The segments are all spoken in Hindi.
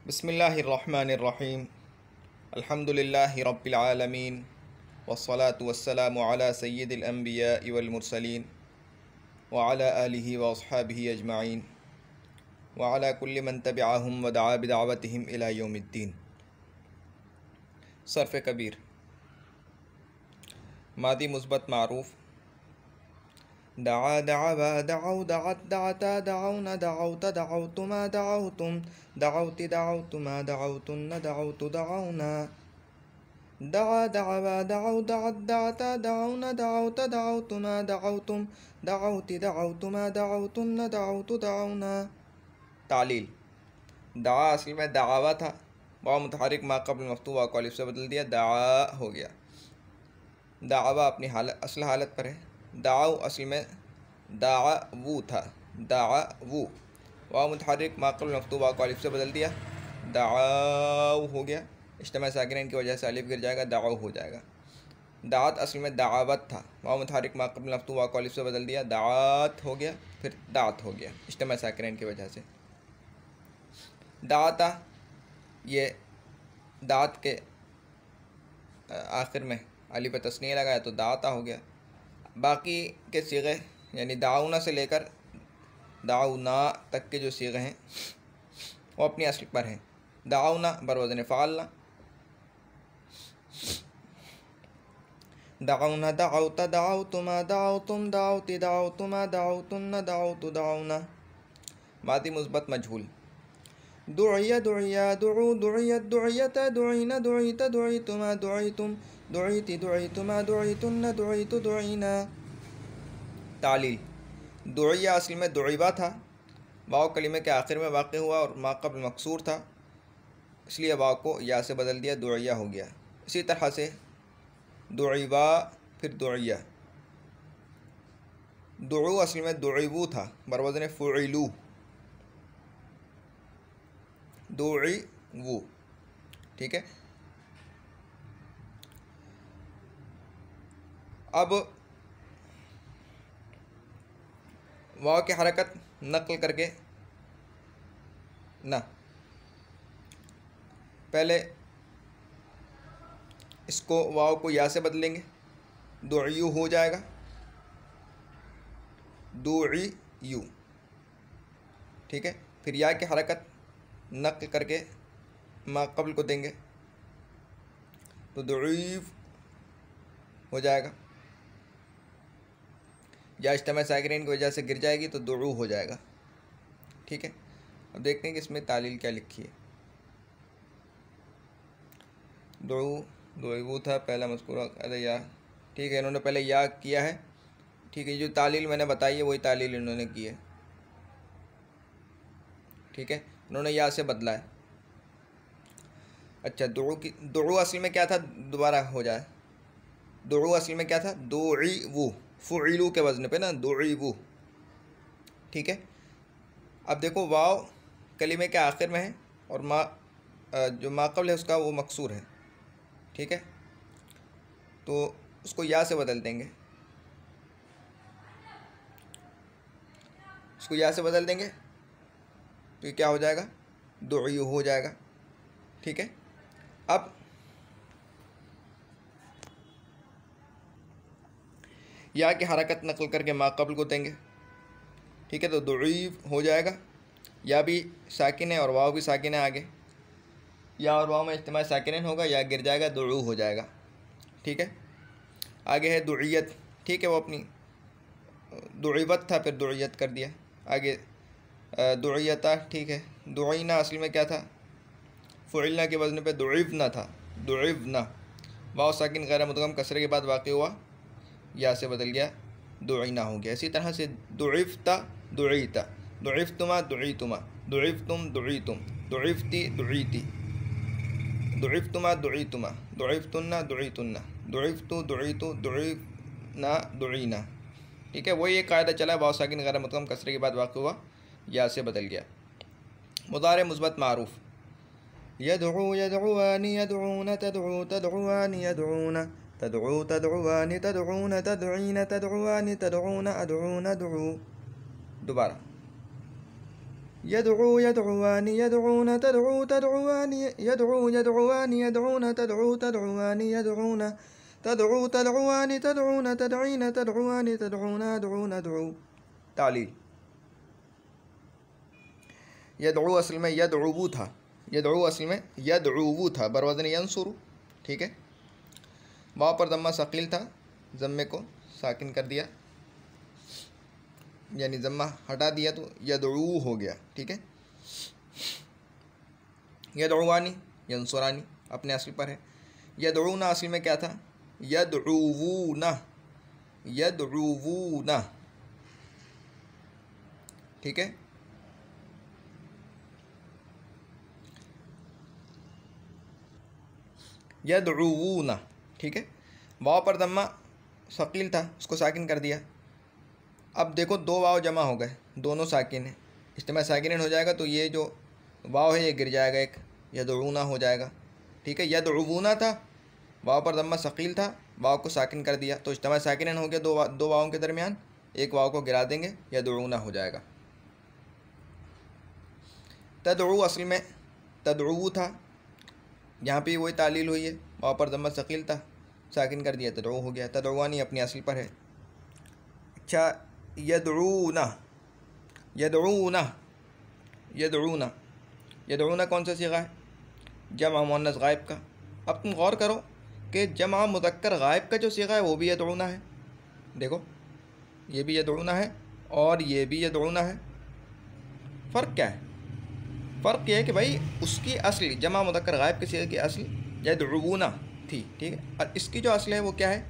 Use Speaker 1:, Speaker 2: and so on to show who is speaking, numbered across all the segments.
Speaker 1: बिस्मिल्लाहिर्रहमानिर्रहीम अल्हम्दुलिल्लाहि रब्बिल आलमीन वस्सलातु वस्सलामु अला सय्यिदिल अंबिया'i वल मुरसलीन व अला आलिहि व अस्हाबिहि अजमाइन व अला कुल्लि मन तबिअहुम व दआ बिदअवतिहिम इला यौमिद्दीन। सर्फ़ कबीर मादी मुस्बत मारूफ़ दआ दअवा दअउ दअत दअता दअउना दअउता दअउतुमा दअउतुम दअउति दअउतुमा दअउतुन्ना दअउतु दअउना दआ दअवा दअउ दअत दअता दअउना दअउता दअउतुमा दअउतुम दअउति दअउतुमा दअउतुन्ना दअउतु दअउना। तालील दआ असल में दआवा था, वाव मुतहर्रिक मा क़ब्ल मफ्तूह वाव को अलिफ से बदल दिया, दआ हो गया। दावा अपनी हालत असल हालत पर है। दाऊ असल में दावू था, दावू, वाव मुतहर्रिक मा क़ब्ल मफ्तूह वाव को अलिफ से बदल दिया, दाऊ हो गया। इज्तिमा साकिनैन की वजह से अलिफ गिर जाएगा, दाऊ हो जाएगा। दात असल में दावत था, वाव मुतहर्रिक मा क़ब्ल मफ्तूह वाव को अलिफ से बदल दिया, दात हो गया, फिर दात हो गया इज्तिमा साकिनैन की वजह से। दाता, ये दात के आखिर में अलिफ तस्नीया लगाया तो दाता हो गया। बाकी के सीगे यानी दाऊना से लेकर दाऊना तक के जो सीगे हैं वो अपनी असल पर हैं। दाऊना बरवज़न फ़ालना, दाऊना दाऊता दाऊतुमा दाऊतुम दाऊति दाऊतुमा दाऊतुन्ना दाऊतु दाऊना। मादी मुस्बत मजहूल दुइया दुइया दुउ दुइयत दुइयता दुइना दुइता दुइतुमा दुइतुम दुइति दुइतुमा दुइतुन्ना दुइतु दुइना। तालील दुइया असल में दुइबा था, वाव कलिमे के आखिर में वाक़ हुआ और मा क़ब्ल मकसूर था, इसलिए वाव को या से बदल दिया, दुइया हो गया। इसी तरह से दुइबा फिर दुइया। दुउ असल में दुइबू था, बरवज़न फ़ुइलू, दुइवू, ठीक है। अब वाव की हरकत नक़ल करके ना, पहले इसको वाव को या से बदलेंगे, दुइयू हो जाएगा, दुइयू, ठीक है। फिर या की हरकत नक़ल करके मा क़ब्ल को देंगे तो दुईफ हो जाएगा, या इज्तिमा साकिनैन की वजह से गिर जाएगी तो दुऊ हो जाएगा, ठीक है। अब देखते हैं कि इसमें तालील क्या लिखी है। दुऊ दुईबू था पहला मज़कूर, अरे या, ठीक है, इन्होंने पहले या किया है, ठीक है। जो तालील मैंने बताई है वही तालील इन्होंने की है, ठीक है, इन्होंने या से बदला है। अच्छा, दुऊ असल में क्या था, दोबारा हो जाए, दुऊ असल में क्या था, दुईवू, फ़ुइलू के वज़न पे ना, दुईवू, ठीक है। अब देखो वाव कलिमे के आखिर में है और मा जो मा क़ब्ल है उसका वो मकसूर है, ठीक है, तो उसको या से बदल देंगे, उसको या से बदल देंगे तो ये क्या हो जाएगा, दुईयू हो जाएगा, ठीक है। अब या की हरकत नक़ल करके मा क़ब्ल को देंगे, ठीक है, तो दुईफ हो जाएगा। या भी साकिन है और वाव भी साकिन है आगे, या और वाव में इज्तिमा साकिनैन होगा, या गिर जाएगा, दुऊ हो जाएगा, ठीक है। आगे है दुइयत, ठीक है, वो अपनी दुइबत था फिर दुइयत कर दिया, आगे दुइयता, ठीक है। दुइना असल में क्या था, फ़ुइलना के वज़न पे दुइवना था, दुइवना, वाव साकिन गैर मुदगम कसरे के बाद वाक़ हुआ, या से बदल गया, दुइना हो गया। इसी तरह से दुइफ्ता दुइता, दुइफ्तुमा दुइतुमा, दुइफ्तुम दुइतुम, दुइफ्ती दुइती, दुइफ्तुमा दुइतुमा, दुइफ्तुन्ना दुइतुन्ना, दुइफ्तु दुइतु दुइना दुइना, ठीक है। वही एक कायदा चला, वाव साकिन गैर मुदगम कसरे के बाद वाक़ हुआ, या से बदल गया। मुज़ारे मुस्बत मारूफ़ यदउ यदउआनि यदउना तदउ तदउआनि यदउना तदउ तदउआनि तदउना तदउना तदउआनि तदउना अदउना दुउ। दोबारा यदऊ यदऊआनी यदऊन तदऊ तदऊआनी यदऊ यदऊआनी यदऊन तदऊ तदऊआनी यदऊन तदऊ तदऊआनी तदऊन तदईन तदऊआनी तदऊन अदऊन अदऊ। तालील। यदऊ असल में यदऊ था, यदऊ असल में यदऊ था, बरवज़न यंसुरु। ठीक है, वाव पर ज़म्मा सकील था, ज़म्मे को साकिन कर दिया, यानी ज़म्मा हटा दिया तो यदऊ हो गया। ठीक है, यदऊआनी यंसुरानी अपने असल पर है। यदऊना असल में क्या था, यदऊवूना यदऊवूना। ठीक है, यदऊवूना। ठीक है, वाव पर ज़म्मा सकील था, उसको साकिन कर दिया। अब देखो दो वाव जमा हो गए, दोनों साकिन है, इज्तिमा साकिन हो जाएगा, तो ये जो वाव है ये गिर जाएगा, एक यदऊना हो जाएगा। ठीक है, यदऊवूना था, वाव पर ज़म्मा सकील था, वाव को साकिन कर दिया तो इज्तिमा साकिन हो गया, दो वावों के दरमियान एक वाव को गिरा देंगे, यदऊना हो जाएगा। तदऊ असल में तदऊ था, यहाँ पे वही तालील हुई है, वाव पर ज़म्मा सकील था, साकिन कर दिया, तदऊ हो गया। तदऊआनी अपनी असल पर है। अच्छा, यदऊना यदऊना यदऊना यदऊना कौन सा सीगा है, जमा मुअन्नस गायब का। अब तुम गौर करो कि जमा मुज़क्कर गायब का जो सीगा है वो भी यदऊना है। देखो ये भी यदऊना है और ये भी यदऊना है। फ़र्क क्या है, फ़र्क यह है कि भाई उसकी असली जमा मुज़क्कर गायब के सीगे की असली यदऊना थी। ठीक है, और इसकी जो असल है वो क्या है,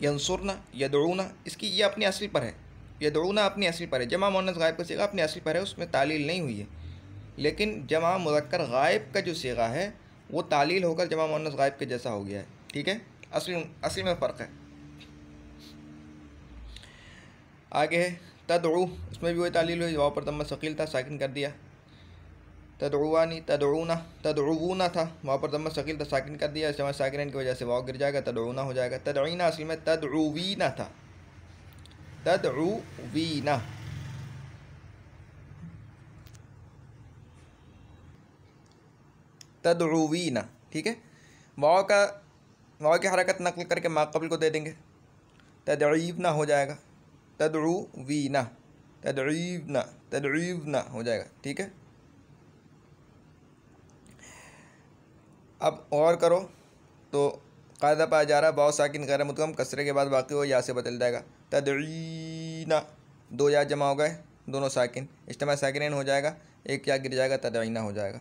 Speaker 1: यंसुरना यदऊना। इसकी ये अपनी असली पर है, यदऊना अपनी असली पर है, जमा मुअन्नस गायब का सीगा अपनी असली पर है, उसमें तालील नहीं हुई है। लेकिन जमा मुज़क्कर गायब का जो सीगा है वो तालील होकर जमा मुअन्नस गायब के जैसा हो गया है। ठीक है, असली में फ़र्क है। आगे है तदऊ, इसमें भी वही तालील हुई, वाव पर ज़म्मा सकील था, साकिन कर दिया। तदऊआनी तदऊना तदऊवूना था, वाव पर ज़म्मा सकील था, साकिन कर दिया, जमा साकिन की वजह से वाव गिर जाएगा, तदऊना हो जाएगा। तदईना असल में तदऊवीना था, तदऊवीना। तदऊवीना। ठीक है, वाव की हरकत नकल करके माक़बल को दे देंगे, तदईवना हो जाएगा, तदऊवीना तदईवना तदईवना हो जाएगा। ठीक है, अब और करो तो कायदा पाया जा रहा है, वाव साकिन गैर मुदगम कसरे के बाद बाकी वो या से बदल जाएगा। तदईना, दो या जमा हो गए, दोनों साकिन, इज्तिमा साकिन हो जाएगा, एक या गिर जाएगा, तदईना हो जाएगा।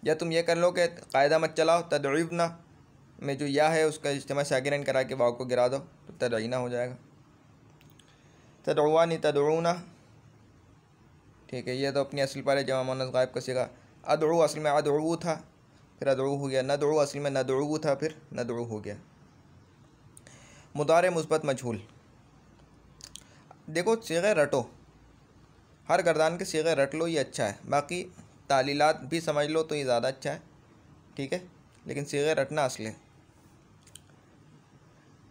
Speaker 1: या तुम ये कर लो कि कायदा मत चलाओ, तदईवना में जो या है उसका इज्तिमा साकिन करा के वाव को गिरा दो तो तदईना हो जाएगा। तदऊआनी तदऊना। ठीक है, ये तो अपनी असल पर है, जमा मुअन्नस गायब का सीगा। अदऊ असल में अदऊ था, फिर अदऊ हो गया। नदऊ असल में नदऊ था, फिर नदऊ हो गया। मुदारे मुस्बत मजहूल। देखो सीगे रटो, हर गर्दान के सीगे रट लो, ये अच्छा है, बाकी तालीलात भी समझ लो तो ये ज़्यादा अच्छा है। ठीक है, लेकिन सीगे रटना असल है।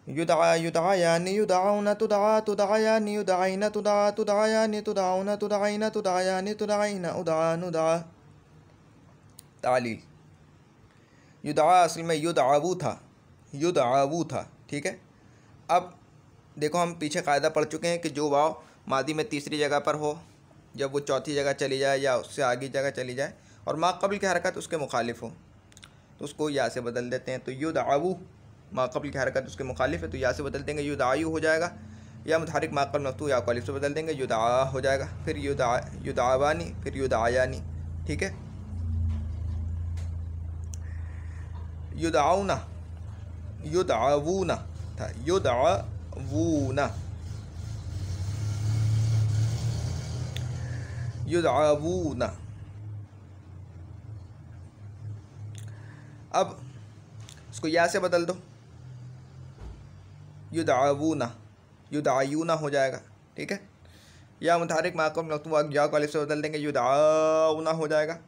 Speaker 1: युदआ युदआयानी युदआउना तुदआ तुदआयानी युदआइना तुदआ तुदआयानी तुदआउना तुदआइना तुदआयानी तुदआइना उदआ नुदआ। तालील। युदआ असल में युदआवू था, युदआवू था। ठीक है, अब देखो हम पीछे कायदा पढ़ चुके हैं कि जो वाव मादी में तीसरी जगह पर हो, जब वो चौथी जगह चली जाए या उससे आगे जगह चली जाए और माक़बल की हरकत उसके मुखालिफ हो तो उसको या से बदल देते हैं। तो युदआवू माक़बल की हरकत उसके मुखालिफ है तो या से बदल देंगे, युदआयु हो जाएगा, या मुतहरिक माक़बल मफ्तूह या अलिफ से बदल देंगे, युदआ हो जाएगा, फिर युदआवानी, फिर युदआयानी। ठीक है, युदआउना युदआवूना था, युदआवूना युदआवूना। अब इसको या से बदल दो, युदआवूना युदआयूना हो जाएगा। ठीक है, या मुतहरिक माक़बल मफ्तूह या अलिफ से बदल देंगे, युदआउना हो जाएगा,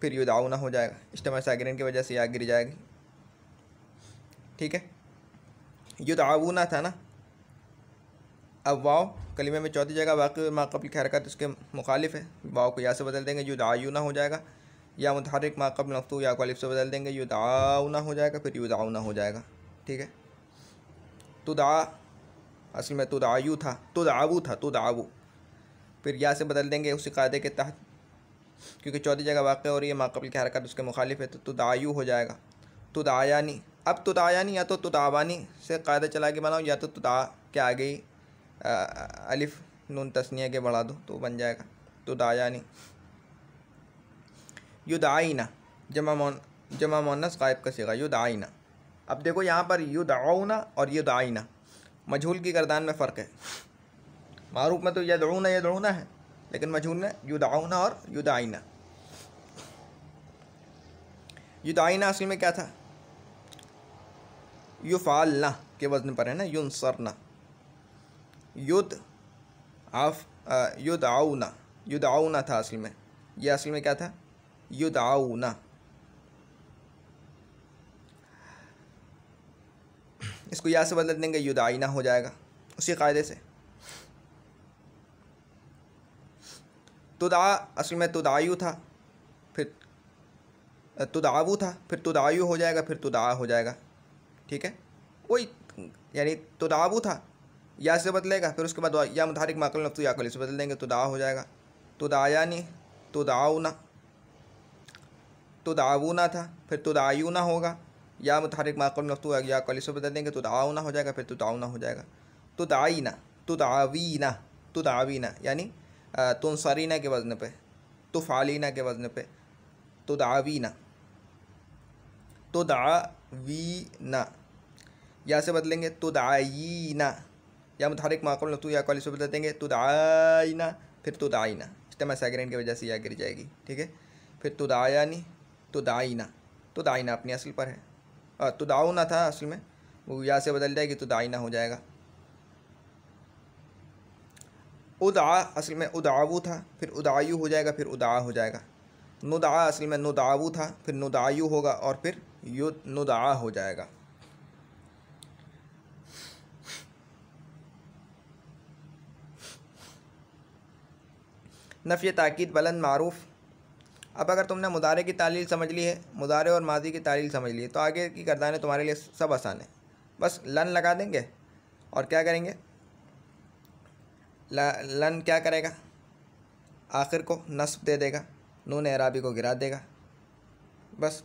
Speaker 1: फिर युदआउना हो जाएगा, इज्तिमा साकिन की वजह से या गिर जाएगी। ठीक है, युदआवूना था ना, अब वाव कलीमे में चौथी जगह वाक़ई माक़बल की हरकत इसके मुखालिफ है, वाव को या से बदल देंगे युदायूना हो जाएगा, या मुतहर्रिक माक़बल मफ्तूह या को अलिफ से बदल देंगे युदाउना हो जाएगा, फिर युदाउना हो जाएगा। ठीक है, तुदा असल में तुदायू था, तुदावू था, तुदावू, फिर या से बदल देंगे उसी कायदे के तहत, क्योंकि चौथी जगह वाक़ई हो रही है माक़बल की हरकत उसके मुखालिफ है, तो तुदायू हो जाएगा। तुदायानी, अब तुदायानी या तो तुदावानी से कायदा चला के बनाओ, या तो तुदा के आगे ही अलिफ नून तस्निया के बढ़ा दो तो बन जाएगा तुदायानी। युदाइना जमा मुन्नस गायब का सिगा युदाइना। अब देखो यहाँ पर युदाउना और युदाइना मजहूल की गर्दान में फ़र्क है। मारूफ में तो यदऊना है, लेकिन मजहूल में युदाउना और युदाइना। युदाइना असल में क्या था, युफ़ालना के वज़न पर है ना, युनसरना, युदाउना था असल में, यह असल में क्या था, युदाउना। इसको या से बदल देंगे युदाइना हो जाएगा उसी कायदे से। तुदा असल में तुदायु था, फिर तुदावू था, फिर तुदायु हो जाएगा, फिर तुदा हो जाएगा। ठीक है, वही यानी तुदावू था या से बदलेगा, फिर उसके बाद या मुतहर्रिक माक़बल मफ्तूह या को अलिफ से बदल देंगे, तुदा हो जाएगा। तुदायानी तुदाउना, तुदावूना था, फिर तुदायूना होगा, या मुतहर्रिक माक़बल मफ्तूह या को अलिफ से बदल देंगे, तुदाउना हो जाएगा, फिर तुदाउना हो जाएगा। तुदाईना तुदावीना, तुदावीना यानी तुनसरीना के वज़न पे, तुफ़ालीना के वज़न पे, तुदावीना, तुदावीना, या से बदलेंगे तुदायीना, या मुतहर्रिक माक़बल मफ्तूह या को अलिफ से बदल देंगे, तुदाईना, फिर तुदाईना, इज्तिमा साकिनैन की वजह से या गिर जाएगी। ठीक है, फिर तुदायानी तुदाईना, तुदाईना अपनी असल पर है, तुदाउना था असल में, वो या से बदल जाएगी, तुदाईना हो जाएगा। उदा असल में उदावू था, फिर उदायू हो जाएगा, फिर उदा हो जाएगा। नुदा असल में नुदावू था, फिर नुदायू होगा, और फिर नुदा हो जाएगा। नफ़ी ताकीद बुलंद मारूफ। अब अगर तुमने मुदारे की तालील समझ ली है, मुदारे और माजी की तालील समझ ली है, तो आगे की गर्दानें तुम्हारे लिए सब आसान है। बस लन लगा देंगे और क्या करेंगे, लन क्या करेगा, आखिर को नस्ब दे देगा, नून एराबी को गिरा देगा। बस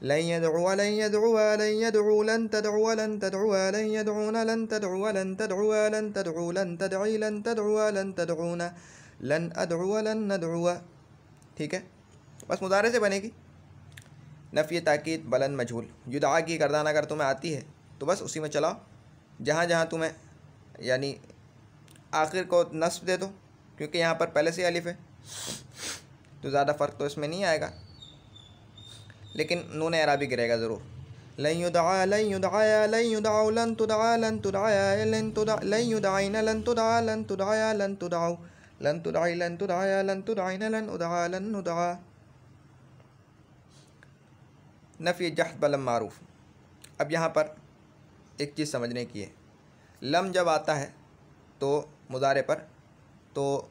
Speaker 1: लन यदउ लन यदउ लन यदउ लन तदउ लन तदउ लन यदउना लन तदउ लन तदउ लन तदउ लन तदई लन तदउ लन तदउना लन अदउ लन नदउ। ठीक है, बस मुदारे से बनेगी। नफ़ी ताकीद बुलंद मजहूल। युदा की गर्दान अगर तुम्हें आती है तो बस उसी में चलाओ, जहाँ जहाँ तुम्हें यानी आखिर को नस्ब दे दो, क्योंकि यहाँ पर पहले से अलिफ है तो ज़्यादा फ़र्क तो इसमें नहीं आएगा, लेकिन नून एराबी गिरेगा ज़रूर। लन युदआ लन युदआ लन युदआ लन तुदआ लन तुदआ लन तुदआ लन युदआइना लन तुदआ लन तुदआ लन तुदआ लन तुदआइ लन तुदआ लन तुदआइना लन उदआ लन नुदआ। नफ़ी जहद बलम मारूफ। अब यहाँ पर एक चीज़ समझने की है, लम जब आता है तो मुदारे पर, तो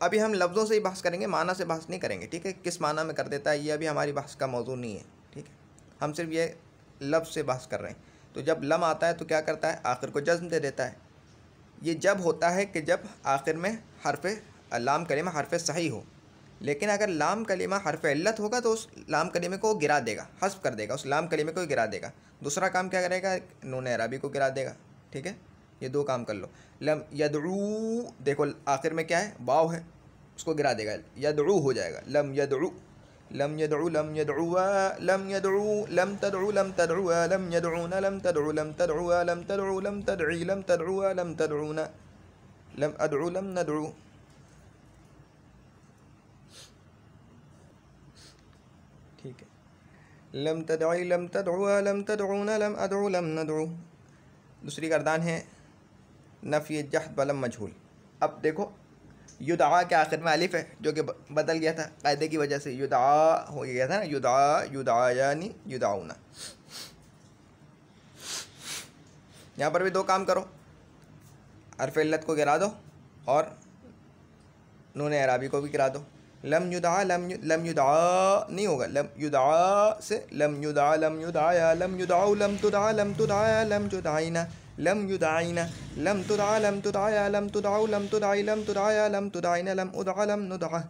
Speaker 1: अभी हम लफ्ज़ों से ही बहस करेंगे, माना से बहस नहीं करेंगे। ठीक है, किस माना में कर देता है ये अभी हमारी बहस का मौजू नहीं है। ठीक है, हम सिर्फ ये लफ्ज़ से बहस कर रहे हैं। तो जब लम आता है तो क्या करता है, आखिर को जज़्म दे देता है। ये जब होता है कि जब आखिर में हरफ़ लाम कलिमा हरफ़ सही हो, लेकिन अगर लाम कलिमा हरफ़ इल्लत होगा तो उस लाम कलिमे को गिरा देगा, हस्फ कर देगा, उस लाम कलिमे को गिरा देगा। दूसरा काम क्या करेगा, नून एराबी को गिरा देगा। ठीक है, ये दो काम कर लो। लम यदऊ, देखो आखिर में क्या है, वाव है, उसको गिरा देगा, यदऊ हो जाएगा। लम यदऊ लम यदऊ लम यदऊ लम यदऊ लम तदऊ लम तदऊ लम यदऊना लम तदऊ लम तदऊ लम तदऊ लम तदई लम तदऊ लम तदऊना लम अदऊ लम नदऊ। ठीक है, लम तदई लम तदऊ लम तदऊना लम अदऊ लम नदऊ। दूसरी गर्दान है नफ़ी जहद बलम मजहूल। अब देखो युदा के आखिर में अलिफ है जो कि बदल गया था कायदे की वजह से, युदा हो गया था ना, युदा युदायानी युदाउना। यहाँ पर भी दो काम करो, हर्फ इल्लत को गिरा दो और नून एराबी को भी गिरा दो। लम युदा लम युदा नहीं होगा, लम युदा से लम युदा लम युदाया लम युदाऊ लम तुदा लम तुदाया लम जुदाइना लम युदाइना लम तुदा लम तुदाया लम तुदाऊ लम तुदाई लम तुदाया लम तुदाइना लम उदा लम नुदा।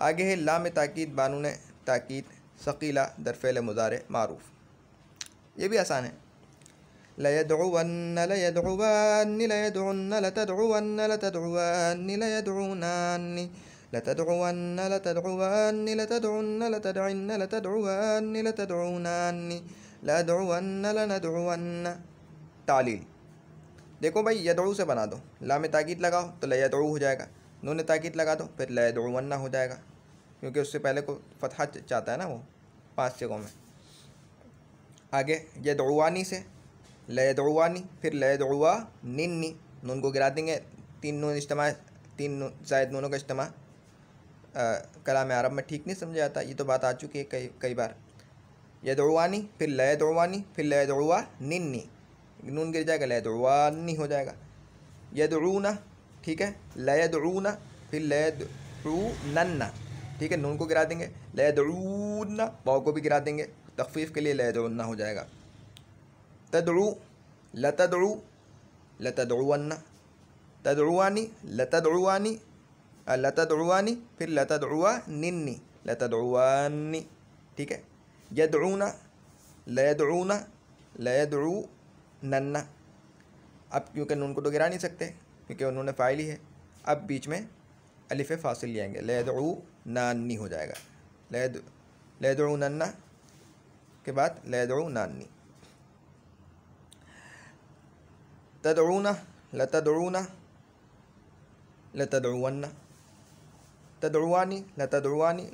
Speaker 1: आगे है लाम ताकीद बानून ताकीद सकीला दर फ़ेल मुज़ारे मारूफ। ये भी आसान है। लयदउवन्न लयदउवन्नि लयदउन्न लतदउवन्न लतदउवन्नि लयदउनान्नि लतदउवन्न लतदउवन्नि लतदउन्न लतदइन्न लतदउवन्नि लतदउनान्नि लदउवन्न लनदउवन्न। तालील देखो भाई, यदउ से बना दो, लाम ताकीद लगाओ तो लयदउ हो जाएगा, नून ताकीद लगा दो फिर लयदउवन्न हो जाएगा, क्योंकि उससे पहले को फतहा चाहता है ना वो 5 जगहों में। आगे यदउवानी से लयदउवानी फिर लयदउवा निन्नी, नून को गिरा देंगे, 3 नून इज्तिमा, 3 नून ज़ायद नूनों का इज्तिमा कलाम अरब में ठीक नहीं समझा जाता, ये तो बात आ चुकी है कई बार। यदउवानी फिर लयदउवानी फिर लयदउवा निन्नी, नून गिर जाएगा लयदउवानी हो जाएगा। यदउना ठीक है, लयदउना फिर लयदउनन्ना ठीक है, नून को गिरा देंगे, लयदउन्ना वाव को भी गिरा देंगे, तख़फ़ीफ़ के लिए लयदउन्ना हो जाएगा। तदउ लतदउ लतदउवन्ना तदउवानी लतदउवानी लतदउवानी फिर लतदउवा निन्नी लतदउवानी ठीक है। यदउना लयदउना लयदउनन्ना, अब क्योंकि नून को तो गिरा नहीं सकते क्योंकि उन्होंने फ़ाइल ही है, अब बीच में अलिफ़ फ़ासिल ले आएंगे, लयदउनान्नी हो जाएगा। लयदउनन्ना के बाद लयदउनान्नी। तदउना लतदउना लतदउवन्ना तदउवानी लतदउवानी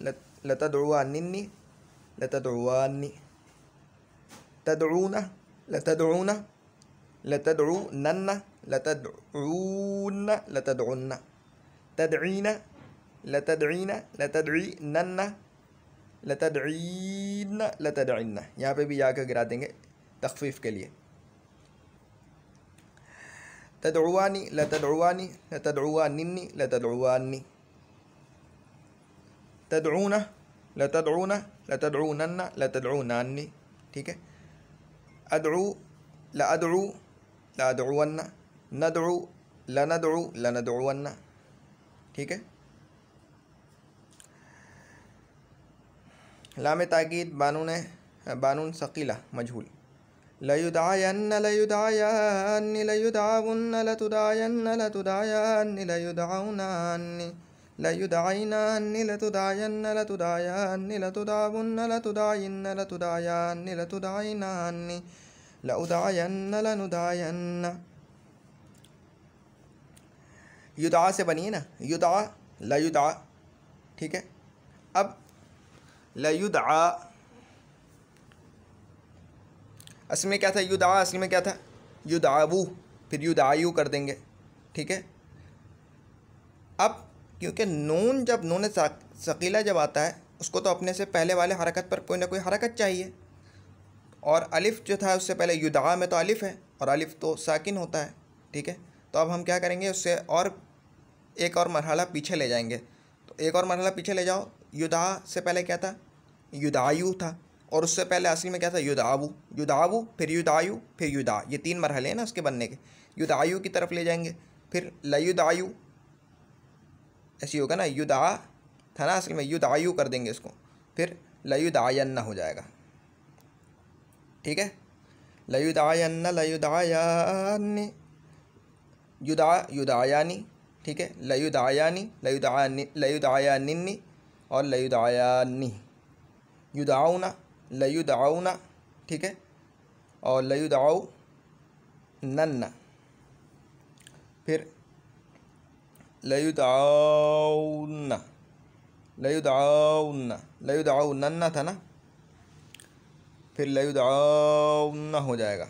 Speaker 1: लतदउवानिन्नी लतदउवानी। तदउना लतदउना लतदउनन्ना लतदउन्ना लतदउन्ना। तदईना लतदईना लतदईनन्ना लतदईना लतदईन्ना, यहाँ पे भी या के गिरा देंगे तख़फ़ीफ़ के लिए। तदउवानी लतदउवानी लतदउवानिन्नी लतदउवानी। तदउना लतदउना लतदउनन्ना लतदउनान्नी ठीक है। अदउ लअदउ लअदउवन्ना नदउ लनदउ लनदउवन्ना ठीक है। लाम ताकीद बानून सकीला मजहूल। लयुदायन्न लयुदायन्नि लयुदावुन्न लतुदायन्न लतुदायन्नि लयुदाउनान्नि लयुदाइनान्नि लतुदायन्न लतुदायन्नि लतुदावुन्न लतुदायिन्न लतुदायन्नि लतुदाइनान्नि लउदायन्न लनुदायन्न। युदा से बनी है ना, युदा लयुदा ठीक है। अब लयुदा असल में क्या था, युदा असल में क्या था, युदावू फिर युदायु कर देंगे ठीक है। अब क्योंकि नून जब नून सकीला जब आता है उसको तो अपने से पहले वाले हरकत पर कोई ना कोई हरकत चाहिए, और अलिफ़ जो था उससे पहले युदा में तो अलिफ़ है और अलिफ़ तो साकिन होता है ठीक है। तो अब हम क्या करेंगे, उससे और एक और मरहला पीछे ले जाएंगे। तो एक और मरहला पीछे ले जाओ, युदा से पहले क्या था, युदायु था, और उससे पहले असली में क्या था, युदावू युदावू फिर युदायु फिर युदा, ये 3 मरहले हैं ना उसके बनने के। युदायु की तरफ ले जाएंगे, फिर लयुदायु ऐसी होगा ना, युदा था ना असल में, युदायु कर देंगे इसको, फिर लयुदायन्ना हो जाएगा ठीक है। लयुदायन्ना लयुदायानि युदा युदायानी ठीक है। लयुदायानी लयुदायानिन्नी और लयुदायानी। युदाउना लयुदाउना ठीक है, और लयुदाउ नन्ना फिर लयुदाउन्ना लयुदाउन्ना लयुदाउन्ना था ना, फिर लयुदाउन्ना हो जाएगा।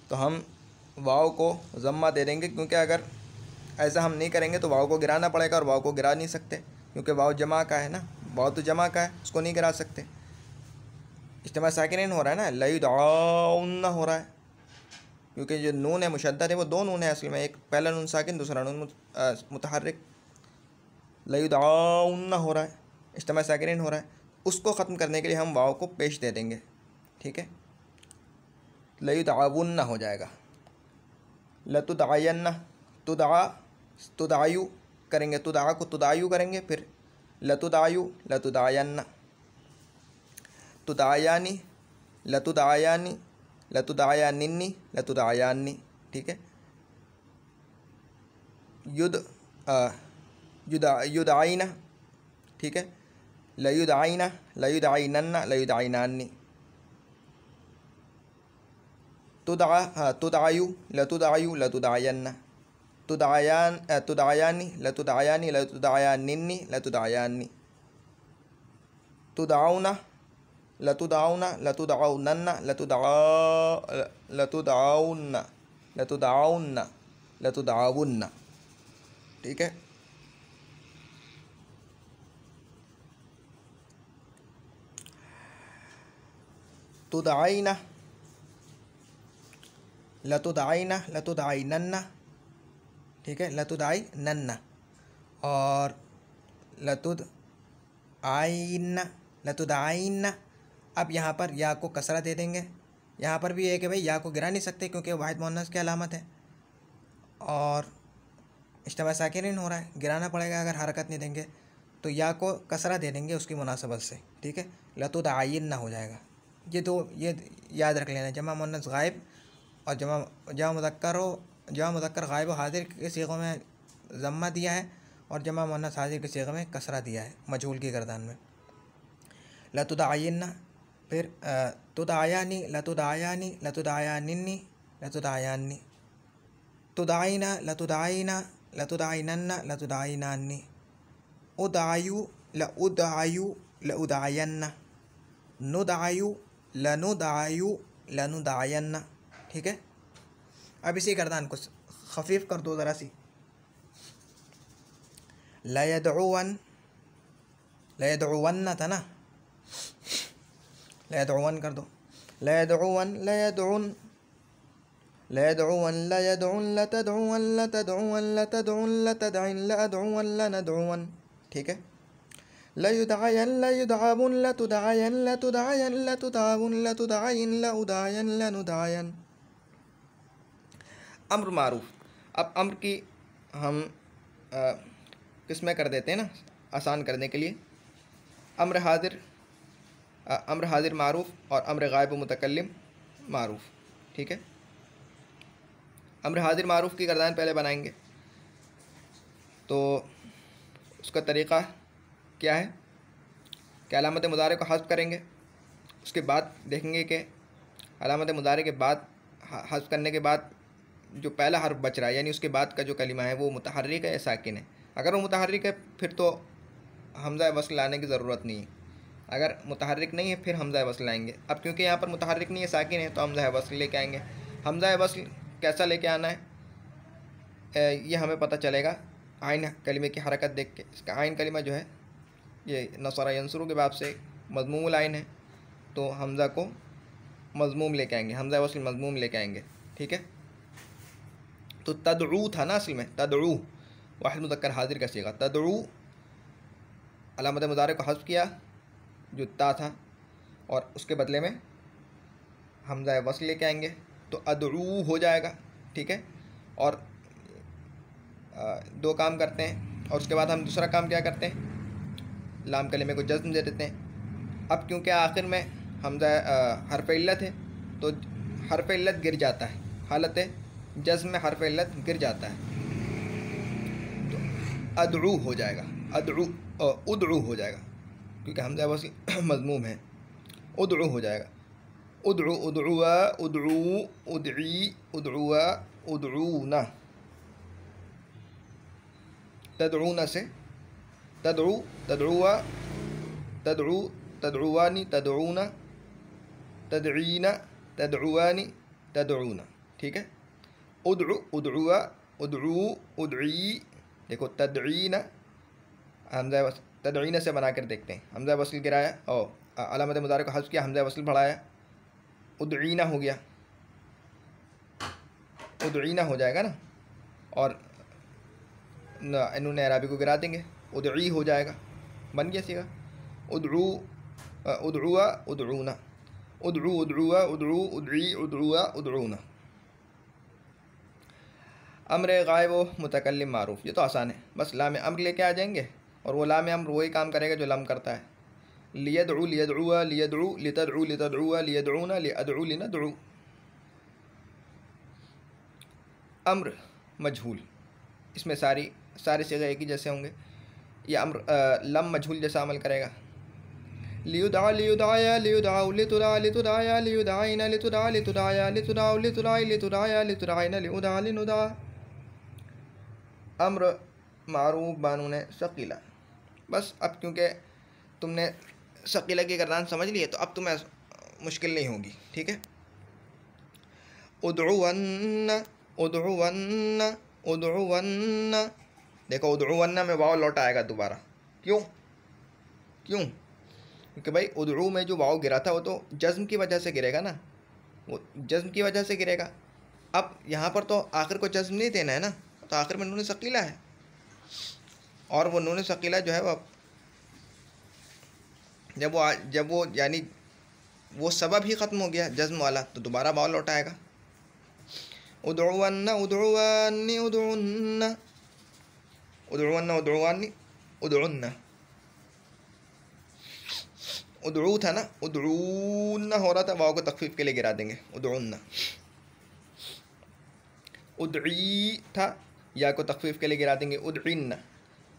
Speaker 1: तो हम वाव को ज़म्मा दे देंगे, क्योंकि अगर ऐसा हम नहीं करेंगे तो वाव को गिराना पड़ेगा, और वाव को गिरा नहीं सकते क्योंकि वाव जमा का है ना, वाव तो जमा का है, उसको नहीं गिरा सकते। इज्तिमा साकिनैन हो रहा है ना, लयुदाउन्ना हो रहा है क्योंकि जो नून है मुशद्दद है, वो दो नून है असल में, एक पहला नून साकिन दूसरा नून मुतहर्रिक। लयुदआउन्ना हो रहा है, इज्तिमा साकिनीन हो रहा है, उसको ख़त्म करने के लिए हम वाव को पेश दे देंगे। ठीक है, लयुदआउन्ना हो जाएगा। लतुदआयन्ना, तुदआ तुदायु करेंगे, तुदआ को तुदायु करेंगे, फिर लतुदायु लतुदायन्ना, तुदायानी लतुदायानी, लतुदायानिन्नी लतुदायान्नी। ठीक है, युदाइना। ठीक है, लयुदाइना लयुदाइनन्ना लयुदाइनान्नी। तुदायु लतुदायु लतुदायन्ना, तुदायानी लतुदायानी लतुदायानिन्नी लतुदायान्नी। तुदाउना लतुदाउना लतुदाउनन्ना लतुदाउन्ना लतुदाउन्ना लतुदाउन्ना। ठीक है, तुदाइना लतुदाइना लतुदाइनन्ना। ठीक है, लतुदाइनन्ना और लतुदाइन्ना लतुदाइन्ना। अब यहाँ पर या को कसरा दे देंगे। यहाँ पर भी है कि भाई या को गिरा नहीं सकते क्योंकि वाहिद मुअन्नस की अलामत है और इज्तिमा साकिनीन हो रहा है, गिराना पड़ेगा अगर हरकत नहीं देंगे, तो या को कसरा दे देंगे उसकी मुनासबत से। ठीक है, लतुदाइन्ना हो जाएगा। ये दो ये याद रख लेना, जमा मुअन्नस गायब और जमा मुज़क्कर गायब और हाजिर के सीगों में ज़म्मा दिया है और जमा मुअन्नस हाजिर के सीगों में कसरा दिया है मजहूल की गर्दान में। लतुदाइन्ना, फिर तुदायानी लतुदायानी लतुदायानिन्नी लतुदायान्नी। तुदाइना लतुदाइना लतुदाइनन्ना लतुदाइनान्नी। उदायु लउदायु लउदायन्ना। नुदायु लनुदायु लनुदायन्ना। ठीक है, अब इसी गर्दान को खफीफ कर दो ज़रा सी। लयदउवन, लयदउवन्ना था ना, लयदउवन कर दो। लयदउवन लयदउन लयदउवन लयदउन लतदउवन लतदउवन लतदउन लतदइन लअदउवन लनदउवन। ठीक है, लयुदअयन लयुदअबुन लतुदअयन लतुदअयन लतुदअबुन लतुदअइन लउदायन लनुदायन। अम्र मारूफ। अब अम्र की हम किस्में कर देते हैं ना आसान करने के लिए। अम्र हाजिर मारूफ और अम्र गायब मुतकल्लिम मारूफ। ठीक है, अम्र हाजिर मारूफ की गर्दान पहले बनाएंगे, तो उसका तरीक़ा क्या है कि अलामत मुदारे को हज़्फ़ करेंगे, उसके बाद देखेंगे कि अलामत मुदारे के बाद हज़्फ़ करने के बाद जो पहला हर्फ बच रहा है यानी उसके बाद का जो कलिमा है वो मुतहर्रिक है या साकिन है। अगर वो मुतहर्रिक है फिर तो हमज़ा वस्ल लाने की ज़रूरत नहीं है, अगर मुतहर्रिक नहीं है फिर हमज़ा वस्ल लाएंगे। अब क्योंकि यहाँ पर मुतहर्रिक नहीं है साकिन है तो हमज़ा वस्ल लेके आएंगे। हमज़ा वस्ल कैसा लेके आना है ये हमें पता चलेगा आइन कलिमे की हरकत देख के। इसका आइन कलिमा जो है ये नसरा यंसुरु के बाब से मज़मूमुल आइन है, तो हमज़ा को मज़मूम लेके आएंगे, हमज़ा वस्ल मज़मूम लेके आएंगे। ठीक है, तो तदऊ था ना असल में, तदऊ वाहिद मुज़क्कर हाजिर का सीगा। तदऊ अलामत मुज़ारे को हज़्फ़ किया जो ता था और उसके बदले में हमज़ा वस्ल लेके आएंगे तो अदऊ हो जाएगा। ठीक है, और दो काम करते हैं और उसके बाद हम दूसरा काम क्या करते हैं, लाम कलिमे को जज़्म दे देते हैं। अब क्योंकि आखिर में हमज़ा हर्फ़ इल्लत है तो हर्फ़ इल्लत गिर जाता है, हालत जज़्म में हर्फ़ इल्लत गिर जाता है, तो अदऊ हो जाएगा, उदऊ हो जाएगा क्योंकि हमज़ा वस्ल मज़मूम है। उदऊ हो जाएगा, उदऊ उदऊआ उदऊ उदई उदऊआ उदऊना। तदऊना से तदऊ तदऊआ तदऊ तदऊआनी तदऊना तदईना तदऊआनी तदऊना। ठीक है, उदऊ उदऊआ उदऊ उदई। देखो तदईना हमज़ा तदईना से बना कर देखते हैं। हमज़ा वस्ल गिराया और अलामत मुज़ारे को हज़्फ़ किया, हमज़ा वस्ल बढ़ाया, उदईना हो गया। उदईना हो जाएगा ना, और नून एराबी को गिरा देंगे, उदई हो जाएगा, बन गया सीगा। उदऊ उदउआ उदऊना, उदऊ उदउआ उदऊ उदई उदउआ उदऊना। अम्र गायब व मुतकल्लिम मारूफ, ये तो आसान है, बस लाम अम्र लेके आ जाएंगे और वो लाम अम्र वही काम करेगा जो लम करता है। लियदउ लियदउआ लियदउ लितदउ लितदउआ लियदउना लिअदउ लिनदउ। अम्र मजहूल, इसमें सारे सिगे एक ही जैसे होंगे। ये अम्र लम मजहूल जैसा अमल करेगा। लियुदा लियुदाया लियुदाउ लितुदा लितुदाया लियुदाइना लितुदा लितुदाया लितुदाउ लितुदाई लितुदाया लितुदाइना लियुदा लिनुदा। अम्र मारूफ बानून शकीला, बस अब क्योंकि तुमने शकीला की गर्दान समझ ली है तो अब तुम्हें मुश्किल नहीं होगी, ठीक है। उदउवन्न उदउवन्न उदउवन्न, देखो उदउवन्न में वाव लौट आएगा दोबारा, क्यों क्योंकि भाई उदउ में जो वाव गिरा था वो तो जज्म की वजह से गिरेगा ना, वो जज्म की वजह से गिरेगा। अब यहाँ पर तो आखिर को जज्म नहीं देना है ना, तो आखिर में नून सकीला है, और वो नून सकीला जो है वो जब वो यानी वो सबब ही ख़त्म हो गया जज्म वाला, तो दोबारा वाव लौट आएगा। उदउवन्न उदउवन्नी उदउन्न उदउवन्न उदउवन्नी उदउन्न। उदऊ था ना, उदऊन्ना हो रहा था, वाव को तखफीफ के लिए गिरा देंगे, उदऊन्ना। उदई था, या को तखफीफ के लिए गिरा देंगे, उदईन्ना।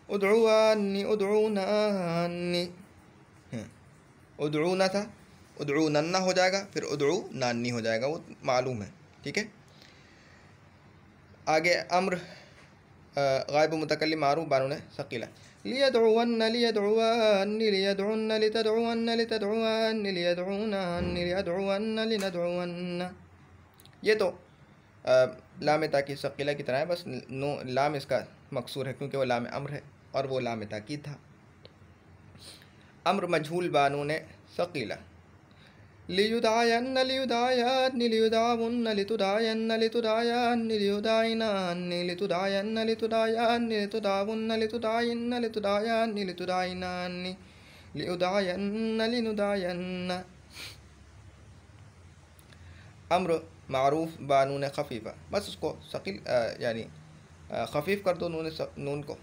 Speaker 1: उदऊन्नी उदऊनान्नी, उदऊना था, उदऊनन्ना हो जाएगा, फिर उदऊ नान्नी हो जाएगा, वो मालूम है, ठीक है। आगे अम्र गायब मुतकल्लिम मारूफ बानून सकीला। लियदउवन्न लियदउवन्नी लियदउन्न लितदउवन्न लितदउवन्नी लियदउनन्नी लियदउवन्न लिनदउवन्न। ये तो लाम ताकीद सकीला की तरह है, बस लाम इसका मकसूर है क्योंकि वो लाम अम्र है और वो लाम ताकीद था। अम्र मजहूल बानून सकीला। लियुदायन्न लियुदायन्नि लियुदावुन्न लितुदायन्न लितुदायन्नि लियुदाइनान्नि लितुदायन्न लितुदायन्नि लितुदावुन्न लितुदायन्न लितुदायन्नि लितुदाइनान्नि लियुदायन्न लिनुदायन्न। अम्र मारूफ बानून खफीफ़ा, बस उसको सकील यानी खफीफ कर दो नून को।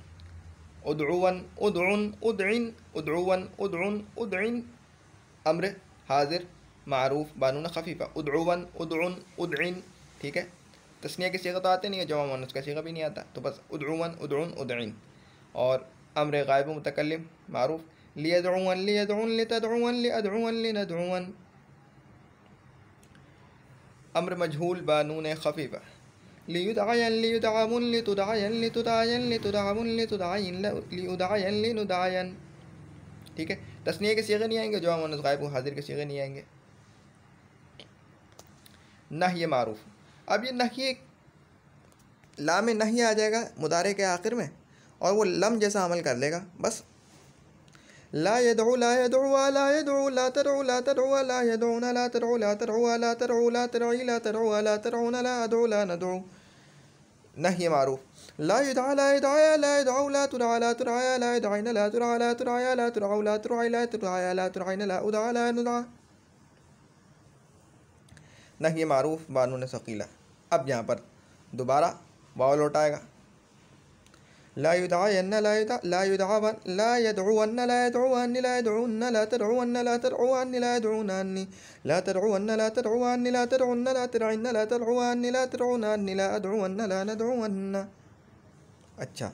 Speaker 1: उदउवन उदउन उदइन उदउवन उदउन उदइन। अम्र हाजिर मारूफ बानून खफीफ़ा, उदउवन उदउन उदइन, ठीक है। तस्निया की सीगा तो आते नहीं है, जमा मुअन्नस का सीगा भी नहीं आता, तो बस उदउवन उदउन उदइन। और अम्र गायब मुतकल्लिम मारूफ लियदउवन लियदउन लितदउवन लिअदउवन लिनदउवन। अम्र मजहूल बानून खफीफ़ा लियुदायन लियुदावुन लितुदायन लितुदायन लितुदावुन लितुदायन लियुदायन लिनुदायन, ठीक है। तस्निया के सीगे नहीं आएंगे, जमा मुअन्नस गायब हाजिर के सीगे नहीं आएंगे। नह्य मारूफ, अब ये नह्य लाम नह्य आ जाएगा मुदारे के आखिर में और वो लम जैसा अमल कर लेगा, बस। ला यदउ ला यदउ ला यदउ ला तदउ ला तदउ ला यदउना ला तदउ ला तदउ ला तदउ ला तदई ला तदउ ला तदउना ला अदउ ला नदउ। नह्य मारूफ ला युदा ला युदाया ला युदाउ ला तुरा ला तुराया ला युदाइना ला तुरा ला तुराया ला तुराउ ला तुराई ला तुराया ला तुराइना ला उदा ला नुदा। नह्य मारूफ बानून सकीला। अब यहाँ पर दोबारा वाव लौटाएगा। ला युदायन्न ला युदा ला युदावन ला यदउवन्न ला यदउवन्नि ला यदउन्न ला तदउवन्न ला तदउवन्नि ला यदउनान्नि ला तदउवन्न ला तदउवन्नि ला तदउन्न ला तदइन्न ला तदउवन्नि ला तदउनान्नि ला अदउवन्न ला नदउवन्न। अच्छा,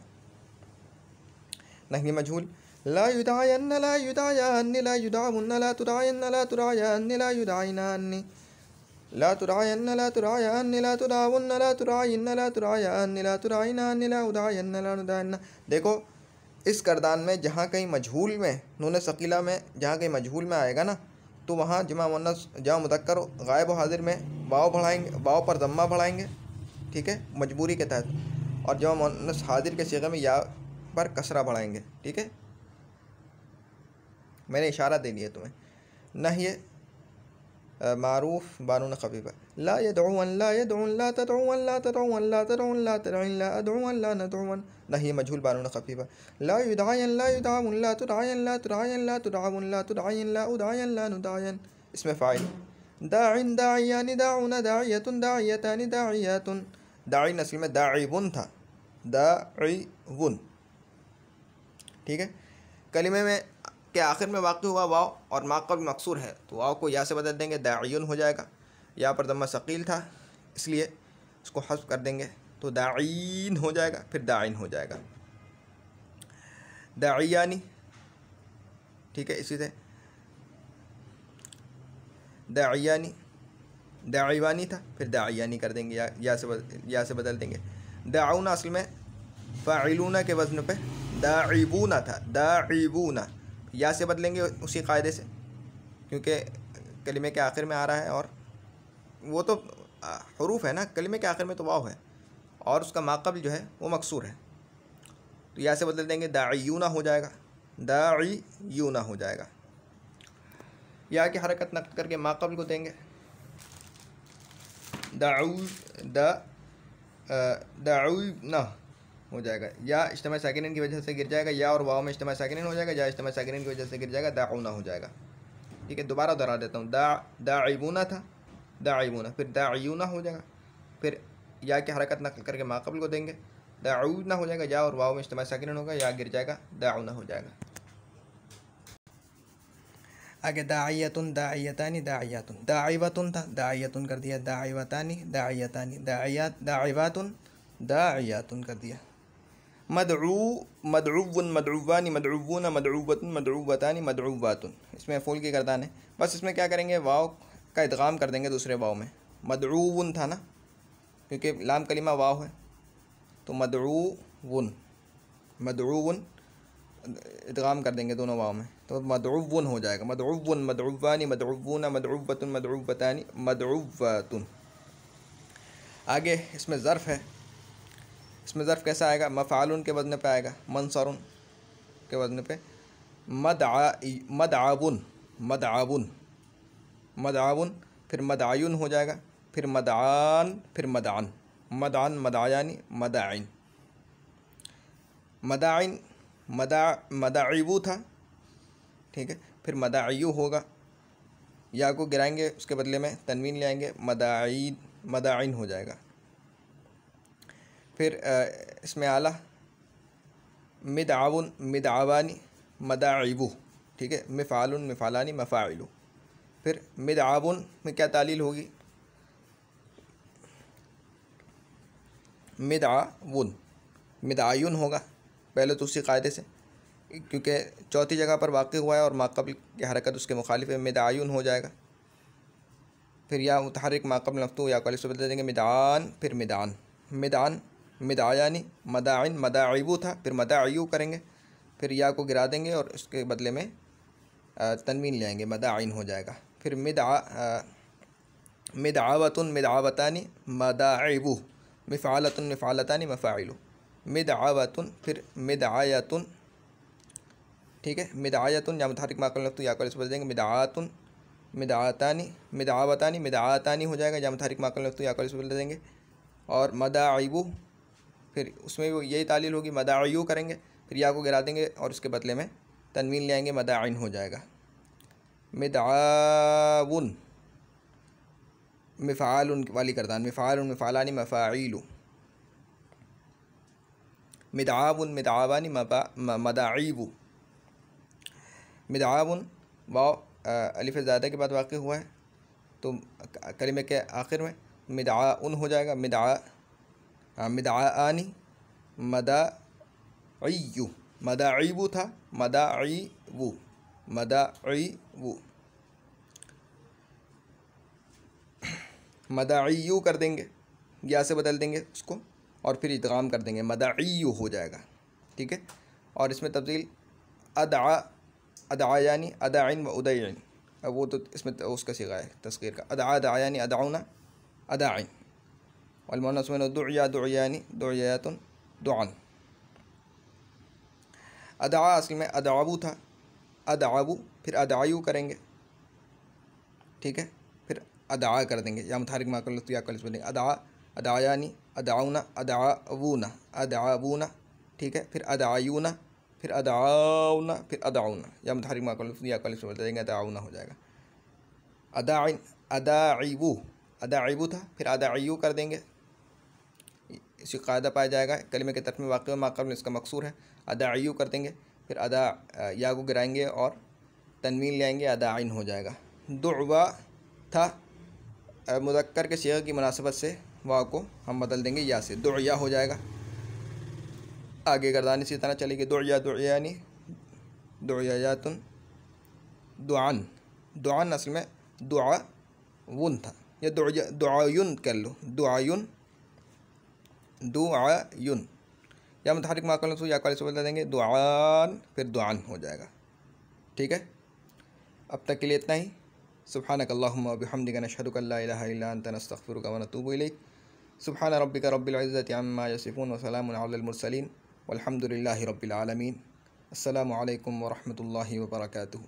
Speaker 1: नह्य मजहूल ला युदायन्न ला युदायन्नि ला युदावुन्न ला तुदायन्न ला तुरायन्नि ला युदाइनान्नि ला तुरायन्न ला तुरायन्नि ला तुदावुन्न ला तुरायन्न ला तुरायन्नि ला तुराइनान्नि ला उदायन्न ला नुदायन्न। देखो इस गर्दान में जहाँ कहीं मजहूल में नून सकीला में जहाँ कहीं मजहूल में आएगा ना, तो वहाँ जमा मुअन्नस जमा मुज़क्कर गायब हाजिर में वाव बढ़ाएंगे, वाव पर ज़म्मा बढ़ाएंगे, ठीक है, मजबूरी के तहत। और जमा मुअन्नस हाजिर के सीगे में या पर कसरा बढ़ाएंगे, ठीक है। मैंने इशारा दे दिया तुम्हें। नह्य मारूफ बानून खफीफ़ा ला यदउन ला यदउन ला तदउन ला तदउन ला तदउन ला तदउन ला अदउन ला नदउन नहीं मजहूल बानून खफीफा ला युदायन ला युदाउन ला तुदायन ला तुदायन ला तुदाउन ला तुदायन ला उदायन ला नुदायन इसमें फ़ाइल दाइन दायानि दाउन दायतुन दायतानि दायातुन दाइन असल में दाइबुन था दाइबुन ठीक है। कलिमे में के आखिर में वाक़ हुआ वाव और माक़बल मकसूर है तो वाव को या से बदल देंगे दाइयुन हो जाएगा। यहाँ पर दम्मा सकील था इसलिए उसको हस्फ कर देंगे तो दाइन हो जाएगा फिर दाइन हो जाएगा दाइयानी ठीक है। इसी से दाइयानी दाइवानी था फिर दाइयानी कर देंगे या से बदल देंगे। दाऊना असल में फ़ाइलूना के वज़न पे दाइबूना था दाइबूना या से बदलेंगे उसी कायदे से क्योंकि कलिमे के आखिर में आ रहा है और वो तो हरूफ है ना कलिमे के आखिर में तो वाव है और उसका माक़बल जो है वो मकसूर है तो या से बदल देंगे दाइयूना हो जाएगा दाइयूना हो जाएगा। या की हरकत नक़्ल करके माक़बल को देंगे दाऊना हो जाएगा या इज्तिमा साकिनीन की वजह से गिर जाएगा या और वाव में इज्तिमा साकिनीन हो जाएगा या इज्तिमा साकिनीन की वजह से गिर जाएगा दाऊना हो जाएगा ठीक है। दोबारा दोहरा देता हूँ दाइबूना था दाइबूना फिर दाइयूना हो जाएगा फिर या की हरकत नक़ल करके माक़बल को देंगे दाऊना हो जाएगा या और वाव में इज्तिमा साकिनीन होगा या गिर जाएगा दाऊना हो जाएगा। आगे दाइयतुन दाइयतानी दाइयातुन दाइवतुन था दाइयतुन कर दिया दाइवतानी दाइयतानी दाइवातुन दाइयातुन कर दिया। मदऊ मदऊवन मदऊवानी मदऊवून मदऊवतुन मदऊवतानी मदऊवातुन इसमें फूल की गर्दान है बस इसमें क्या करेंगे वाव का इदगाम कर देंगे दूसरे वाव में। मदऊवन था ना क्योंकि लाम कलिमा वाव है तो मदऊवन मदऊवन इदगाम कर देंगे दोनों वाव में तो मदऊवन हो जाएगा मदऊवन मदऊवानी मदऊवून मदऊवतुन मदऊवतानी मदऊवतुन। आगे इसमें ज़र्फ़ है इसमें ज़र्फ़ कैसा आएगा मफ़ालुन के वज़न पे आएगा मंसरुन के वज़न पे मदआबुन मदआबुन मदआबुन फिर मदआयुन हो जाएगा फिर मदआन फिर मदआन मदआन मदआयानी मदआइन मदआइन मदआइबू था ठीक है फिर मदआयु होगा या को गिराएंगे उसके बदले में तनवीन ले आएंगे मदआइन मदआइन हो जाएगा। फिर इसमें आला मिदआउन मिदआवानी मदआइबू ठीक है मिफ़ालुन मिफ़ालानी मफ़ाइलू फिर मिदआउन में क्या तालील होगी मिदआउन मिदआयुन होगा पहले तो उसी कायदे से क्योंकि चौथी जगह पर वाक़ हुआ है और माक़बल की हरकत उसके मुखालिफ है मिदआयुन हो जाएगा। फिर या मुतहर्रिक माक़बल मफ्तूह या को अलिफ से बदल देंगे मिदान फिर मिदान मिदान मिदायानी मदाइन मदाइबू था फिर मदायु करेंगे फिर या को गिरा देंगे और उसके बदले में तनवीन ले आएंगे मदाइन हो जाएगा। फिर मिदआवतुन मिदआवतानी मदाइबू मिफ़ालतुन मिफ़ालतानी मफ़ाइलू मिदआवतुन फिर मिदआयतुन ठीक है मिदआयतुन या मुतहर्रिक माक़बल मफ्तूह या को अलिफ से बदल देंगे मिदआतुन मिदआतानी मिदआवतानी मिदआतानी हो जाएगा या मुतहर्रिक माक़बल मफ्तूह या को अलिफ से बदल देंगे। और मदाइबू फिर उसमें वो यही तालील होगी मदायु करेंगे फिर या को गिरा देंगे और उसके बदले में तनवीन ले आएंगे मदाइन हो जाएगा। मिदआउन मिफ़ालुन वाली करदान मिफ़ालुन मिफ़ालानी मफ़ाइलू मिदआउन मिदआवानी मदाइबू मिदआउन वाव अलिफ ज़ादा के बाद वाक़ हुआ है तो कलिमे के आखिर में मिदआउन हो जाएगा मिदआनी मदाइयु मदाइबू था मदाइबू मदाइबू मदाइयु कर देंगे या से बदल देंगे उसको और फिर इदगाम कर देंगे मदाइयु हो जाएगा ठीक है। और इसमें तब्दील अदआ अदआयानी अदआइन व उदयन अब वो तो इसमें उसका सिगा है तस्गीर का अदआ अदआयानी अदआउना अदआइन वल्मुअन्नस मिन्हु दुइया दुइयानी दुइयातुन दुआन। अदआ असल में अदआबू था अदआबू फिर अदआयु करेंगे ठीक है फिर अदा कर देंगे, या मुतहरिक माकल या कल बोलेंगे अदा, अदायानी, अदाउना, अदावूना, अदावूना, ठीक है। फिर अदायूना, फिर अदाउना, फिर अदाउना, या मुतहरिक माकल या कल बोल देंगे अदाउना हो जाएगा। अदाइन, अदाइबू, अदाइबू था, फिर अदाइयू कर देंगे, इसी कायदा पाया जाएगा। कलिमे के तरफ में वाक़ माकल में इसका मकसूर है, अदाइयू कर देंगे, फिर अदा या को गिराएंगे और तनवीन ले आएंगे, अदाइन हो जाएगा। दुआ था, मुज़क्कर के सिगा की मुनासबत से वाव को हम बदल देंगे या से, दुआ हो जाएगा। आगे गर्दान इसी तरह चलेगी, दुआ, दुआनी, दुआयातुन, दुआन, दुआन असल में दुआउन था, या दुआयुन कर लो, दुआयुन, दुआयुन, या मुतहरिक माकल या काल से बदल देंगे, दुआन, फिर दुआन हो जाएगा। ठीक है, अब तक के लिए इतना ही। सुब्हानक अल्लाहुम्मा व बिहम्दिका नशहदु अन ला इलाहा इल्ला अंता नस्तगफिरुका व नतूबु इलैक। सुब्हान रब्बिका रब्बिल इज़्ज़ति अम्मा यसिफून व सलामुन अलल मुरसलीन वल्हम्दुलिल्लाहि रब्बिल आलमीन। अस्सलामु अलैकुम व रहमतुल्लाहि व बरकातुहू।